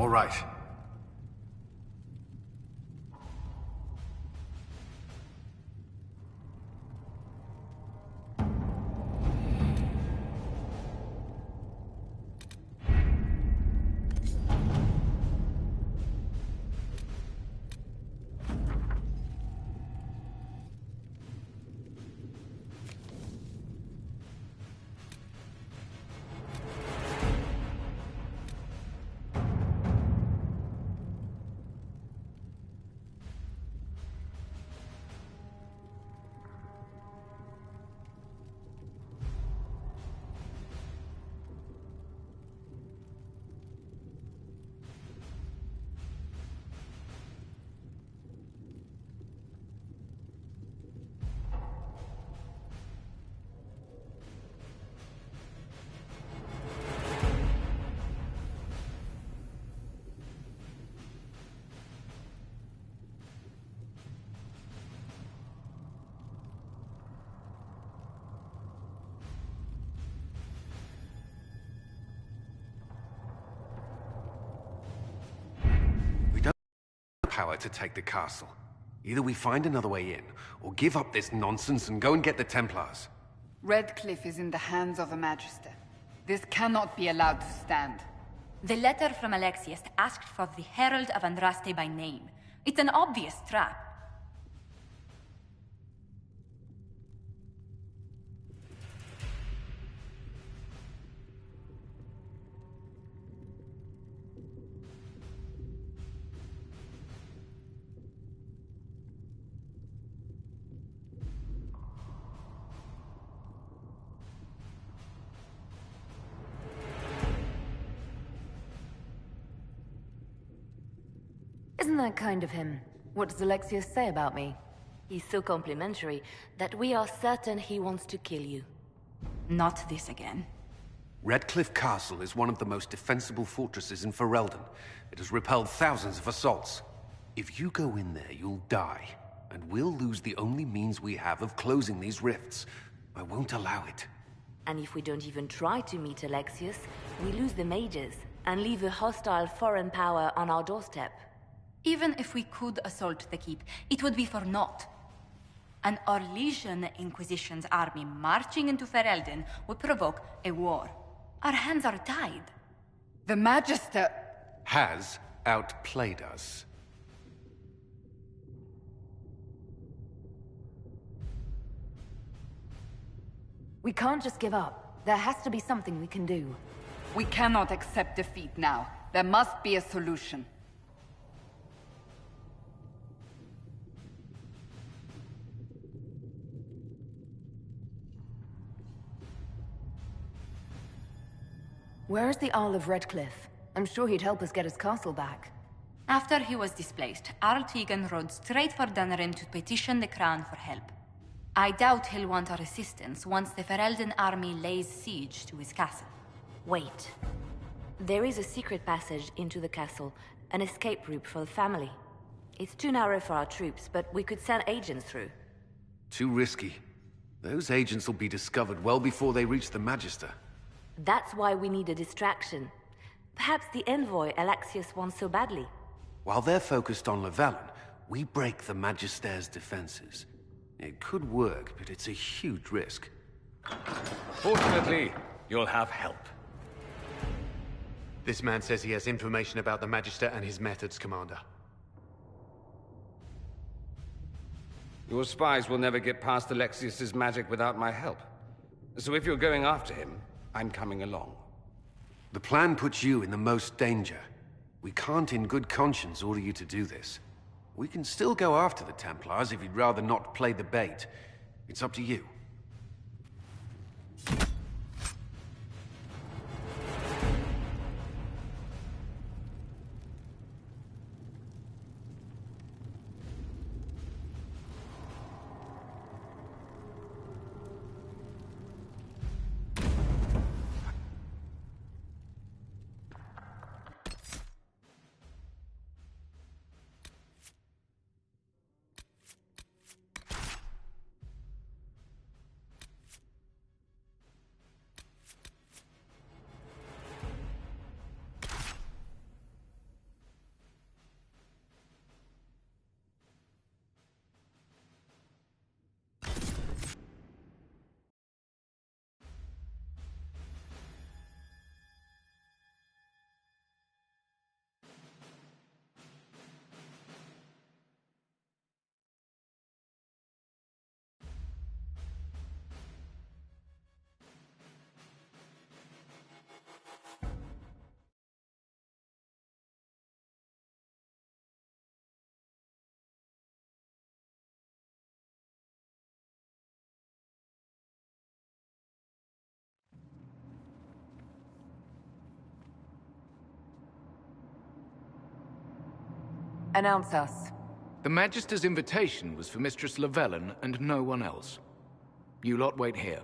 All right. Power to take the castle. Either we find another way in, or give up this nonsense and go and get the Templars. Redcliffe is in the hands of the Magister. This cannot be allowed to stand. The letter from Alexius asked for the Herald of Andraste by name. It's an obvious trap. Isn't that kind of him? What does Alexius say about me? He's so complimentary that we are certain he wants to kill you. Not this again. Redcliffe Castle is one of the most defensible fortresses in Ferelden. It has repelled thousands of assaults. If you go in there, you'll die. And we'll lose the only means we have of closing these rifts. I won't allow it. And if we don't even try to meet Alexius, we lose the mages and leave a hostile foreign power on our doorstep. Even if we could assault the keep, it would be for naught. An Orlesian Inquisition's army marching into Ferelden would provoke a war. Our hands are tied. The Magister has outplayed us. We can't just give up. There has to be something we can do. We cannot accept defeat now. There must be a solution. Where's the Earl of Redcliffe? I'm sure he'd help us get his castle back. After he was displaced, Arl Tegan rode straight for Dunnerin to petition the Crown for help. I doubt he'll want our assistance once the Ferelden army lays siege to his castle. Wait. There is a secret passage into the castle, an escape route for the family. It's too narrow for our troops, but we could send agents through. Too risky. Those agents will be discovered well before they reach the Magister. That's why we need a distraction. Perhaps the envoy Alexius wants so badly. While they're focused on Llewellyn, we break the Magister's defenses. It could work, but it's a huge risk. Fortunately, you'll have help. This man says he has information about the Magister and his methods, Commander. Your spies will never get past Alexius's magic without my help. So if you're going after him, I'm coming along. The plan puts you in the most danger. We can't in good conscience order you to do this. We can still go after the Templars if you'd rather not play the bait. It's up to you. Announce us. The Magister's invitation was for Mistress Llewellyn and no one else. You lot wait here.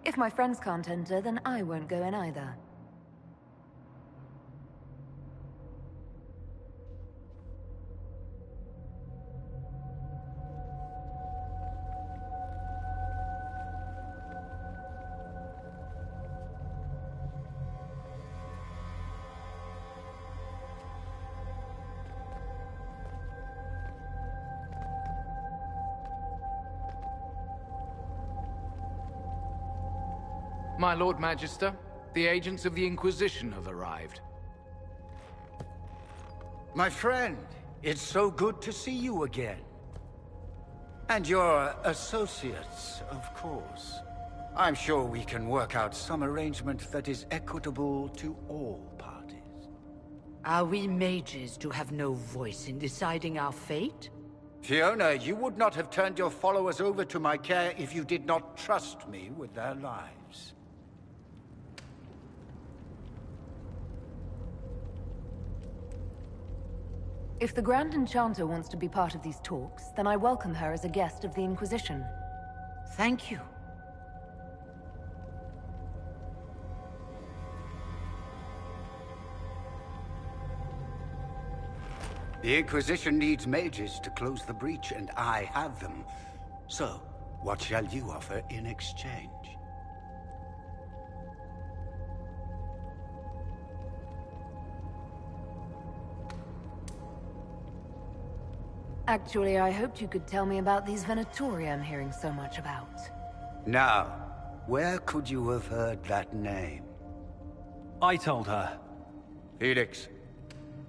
If my friends can't enter, then I won't go in either. My Lord Magister, the agents of the Inquisition have arrived. My friend, it's so good to see you again. And your associates, of course. I'm sure we can work out some arrangement that is equitable to all parties. Are we mages to have no voice in deciding our fate? Fiona, you would not have turned your followers over to my care if you did not trust me with their lives. If the Grand Enchanter wants to be part of these talks, then I welcome her as a guest of the Inquisition. Thank you. The Inquisition needs mages to close the breach, and I have them. So, what shall you offer in exchange? Actually, I hoped you could tell me about these Venatori I'm hearing so much about. Now, where could you have heard that name? I told her. Felix,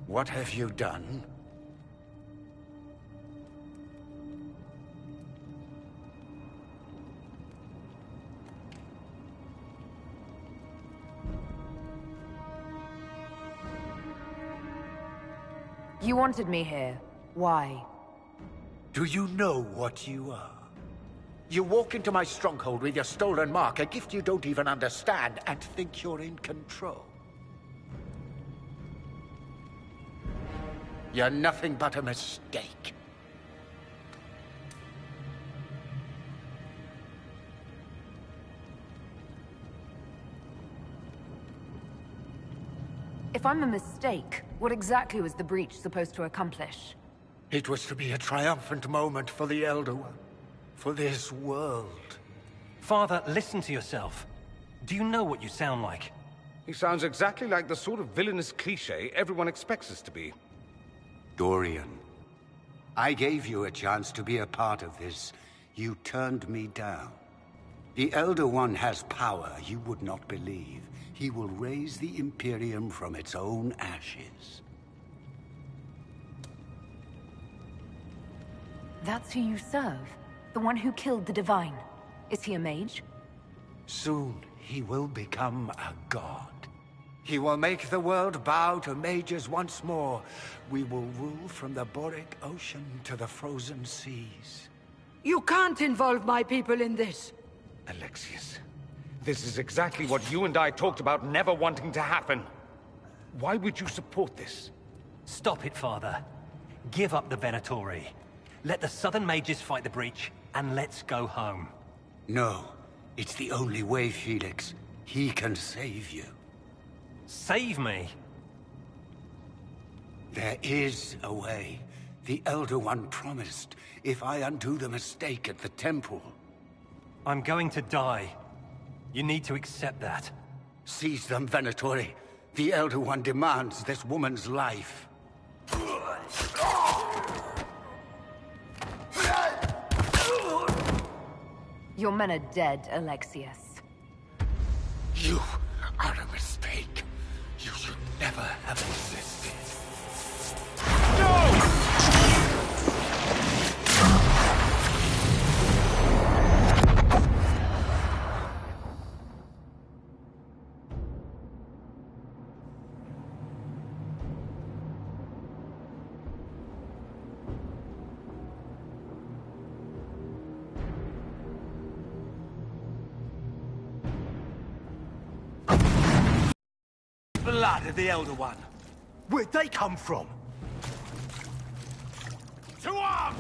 what have you done? You wanted me here. Why? Do you know what you are? You walk into my stronghold with your stolen mark, a gift you don't even understand, and think you're in control. You're nothing but a mistake. If I'm a mistake, what exactly was the breach supposed to accomplish? It was to be a triumphant moment for the Elder One. For this world. Father, listen to yourself. Do you know what you sound like? He sounds exactly like the sort of villainous cliché everyone expects us to be. Dorian, I gave you a chance to be a part of this. You turned me down. The Elder One has power you would not believe. He will raise the Imperium from its own ashes. That's who you serve? The one who killed the Divine? Is he a mage? Soon, he will become a god. He will make the world bow to mages once more. We will rule from the Boric Ocean to the frozen seas. You can't involve my people in this. Alexius, this is exactly what you and I talked about never wanting to happen. Why would you support this? Stop it, Father. Give up the Venatori. Let the Southern Mages fight the breach, and let's go home. No, it's the only way, Felix. He can save you. Save me? There is a way. The Elder One promised, if I undo the mistake at the temple. I'm going to die. You need to accept that. Seize them, Venatori. The Elder One demands this woman's life. Your men are dead, Alexius. You are a mistake. You should never have existed. Blood of the Elder One. Where'd they come from? To arms!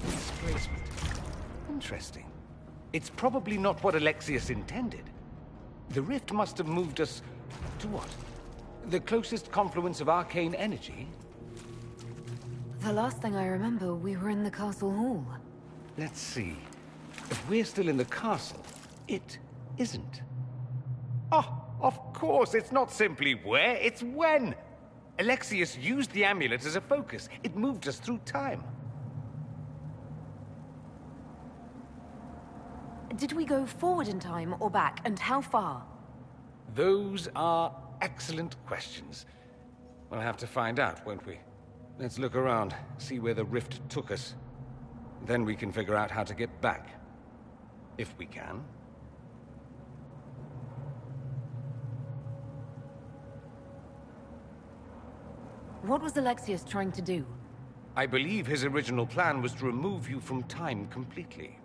Displacement. Interesting. It's probably not what Alexius intended. The rift must have moved us to what? The closest confluence of arcane energy? The last thing I remember, we were in the castle hall. Let's see. If we're still in the castle, it isn't. Oh, of course, it's not simply where, it's when! Alexius used the amulet as a focus. It moved us through time. Did we go forward in time or back, and how far? Those are excellent questions. We'll have to find out, won't we? Let's look around, see where the rift took us. Then we can figure out how to get back. If we can. What was Alexius trying to do? I believe his original plan was to remove you from time completely.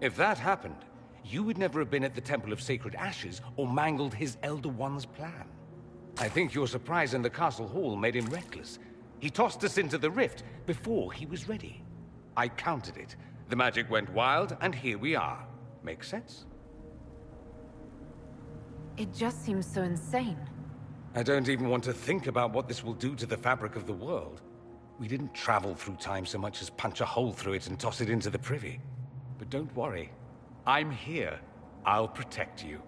If that happened, you would never have been at the Temple of Sacred Ashes or mangled his Elder One's plan. I think your surprise in the castle hall made him reckless. He tossed us into the rift before he was ready. I countered it. The magic went wild, and here we are. Make sense? It just seems so insane. I don't even want to think about what this will do to the fabric of the world. We didn't travel through time so much as punch a hole through it and toss it into the privy. But don't worry. I'm here. I'll protect you.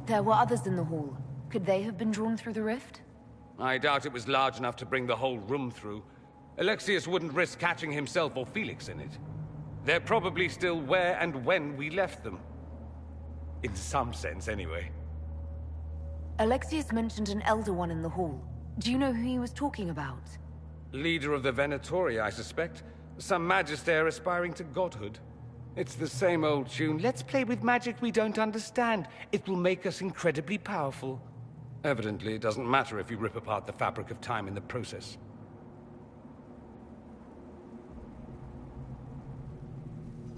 There were others in the hall. Could they have been drawn through the rift? I doubt it was large enough to bring the whole room through. Alexius wouldn't risk catching himself or Felix in it. They're probably still where and when we left them. In some sense, anyway. Alexius mentioned an Elder One in the hall. Do you know who he was talking about? Leader of the Venatori, I suspect. Some magister aspiring to godhood. It's the same old tune. Let's play with magic we don't understand. It will make us incredibly powerful. Evidently, it doesn't matter if you rip apart the fabric of time in the process.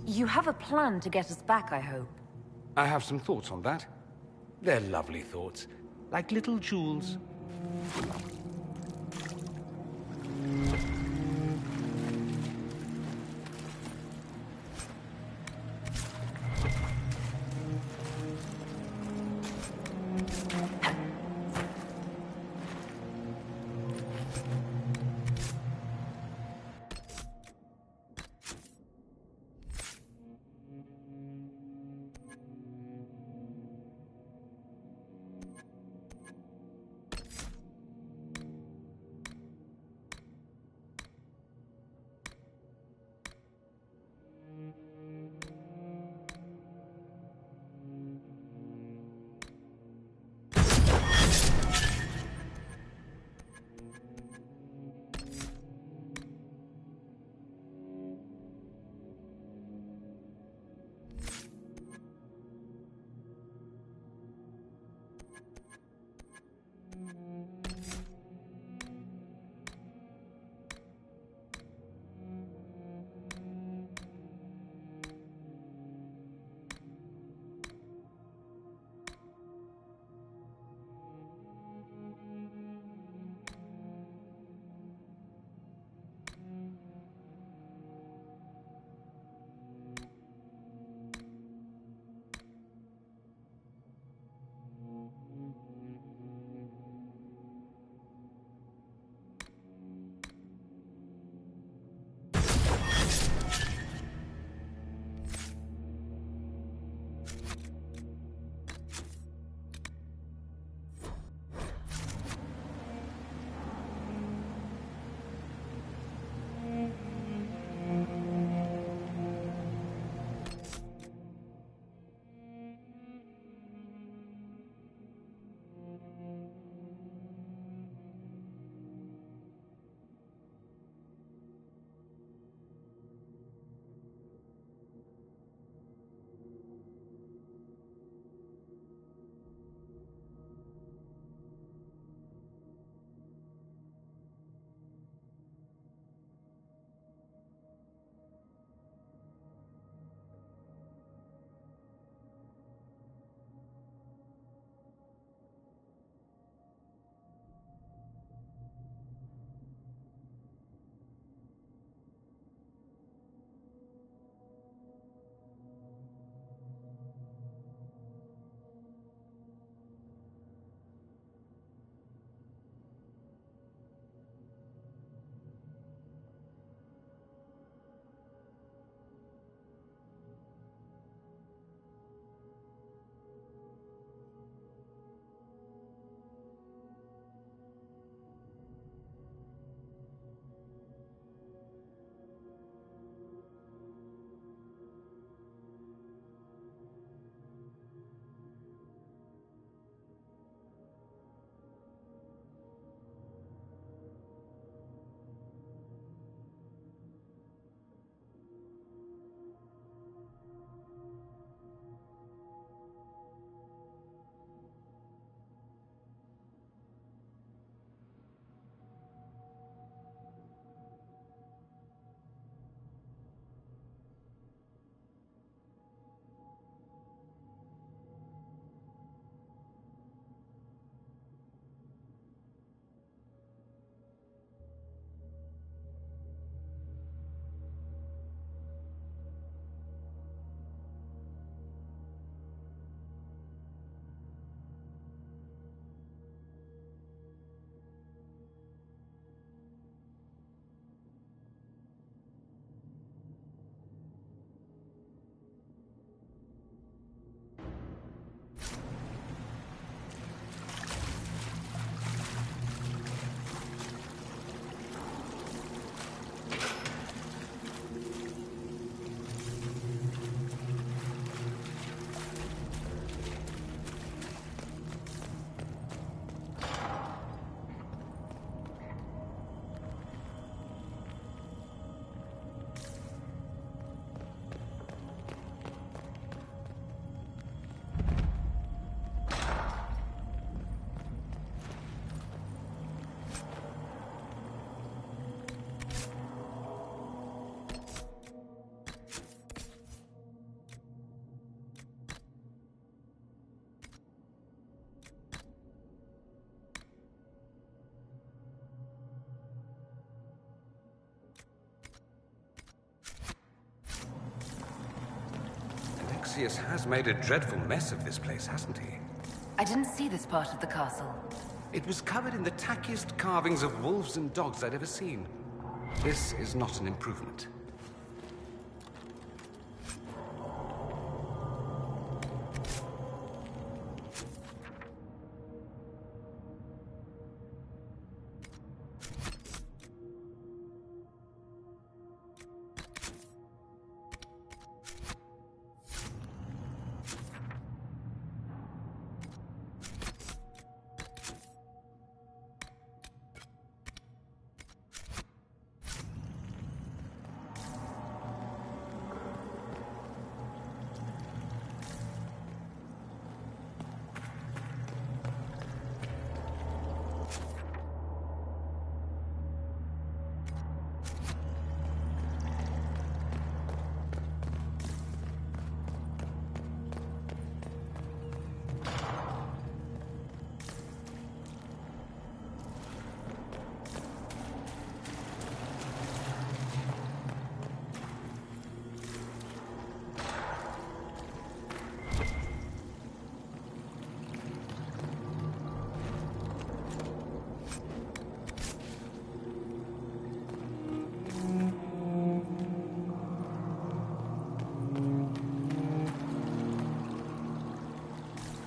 You have a plan to get us back, I hope. I have some thoughts on that. They're lovely thoughts, like little jewels. Lucius has made a dreadful mess of this place, hasn't he? I didn't see this part of the castle. It was covered in the tackiest carvings of wolves and dogs I'd ever seen. This is not an improvement.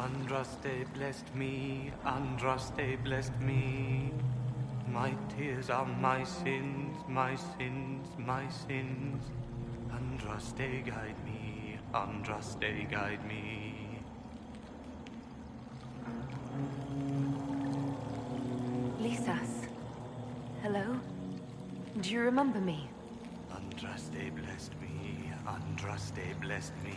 Andraste blessed me, Andraste blessed me. My tears are my sins, my sins, my sins. Andraste guide me, Andraste guide me. Lisas. Hello? Do you remember me? Andraste blessed me, Andraste blessed me.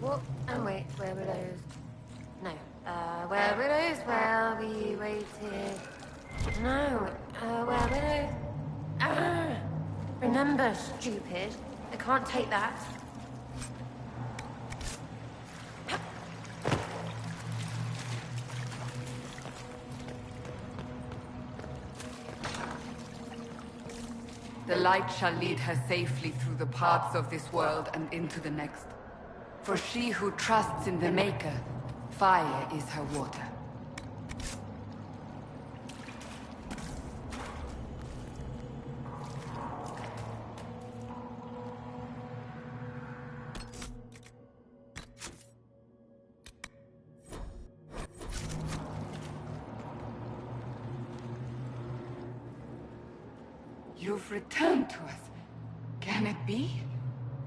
What? And wait, where were those? No. Where were those while we waited? No. Where were those? Remember, stupid. I can't take that. The light shall lead her safely through the paths of this world and into the next. For she who trusts in the Maker, fire is her water. You've returned to us. Can it be?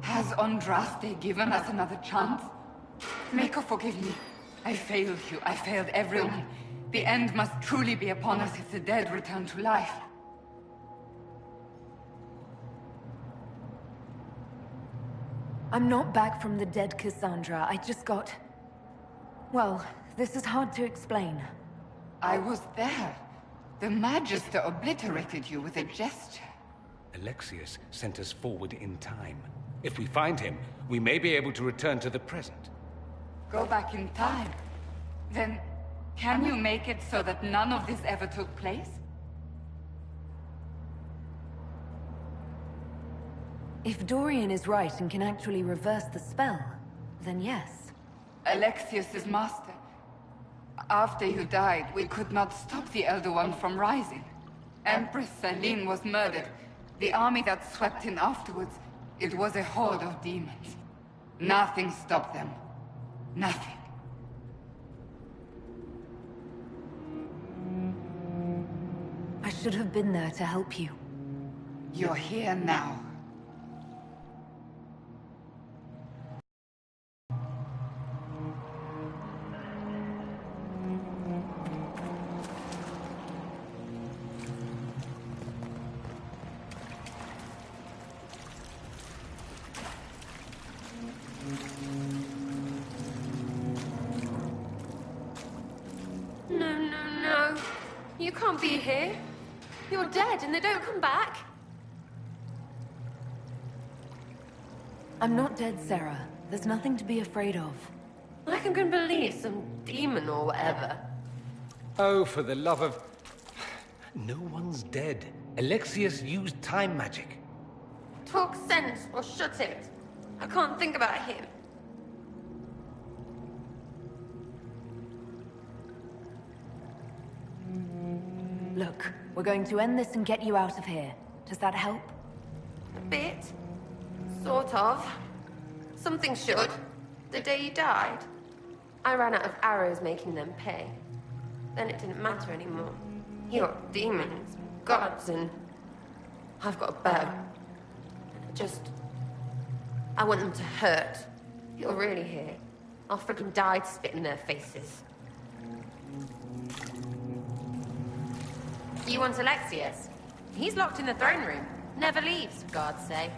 Has Andraste given us another chance? Maker, forgive me. I failed you. I failed everyone. The end must truly be upon us if the dead return to life. I'm not back from the dead, Cassandra. I just got... Well, this is hard to explain. I was there. The Magister obliterated you with a gesture. Alexius sent us forward in time. If we find him, we may be able to return to the present. Go back in time? Then, can you make it so that none of this ever took place? If Dorian is right and can actually reverse the spell, then yes. Alexius is master. After you died, we could not stop the Elder One from rising. Empress Celine was murdered. The army that swept in afterwards, it was a horde of demons. Nothing stopped them. Nothing. I should have been there to help you. You're here now. No. You can't be here. You're dead and they don't come back. I'm not dead, Sarah. There's nothing to be afraid of. I can believe some demon or whatever. Oh, for the love of... No one's dead. Alexius used time magic. Talk sense or shut it. I can't think about him. Look, we're going to end this and get you out of here. Does that help? A bit. Sort of. Something should. The day you died, I ran out of arrows making them pay. Then it didn't matter anymore. You got demons, gods, and... I've got a bow. I want them to hurt. You're really here. I'll freaking die to spit in their faces. You want Alexius? He's locked in the throne room. Never leaves, for God's sake.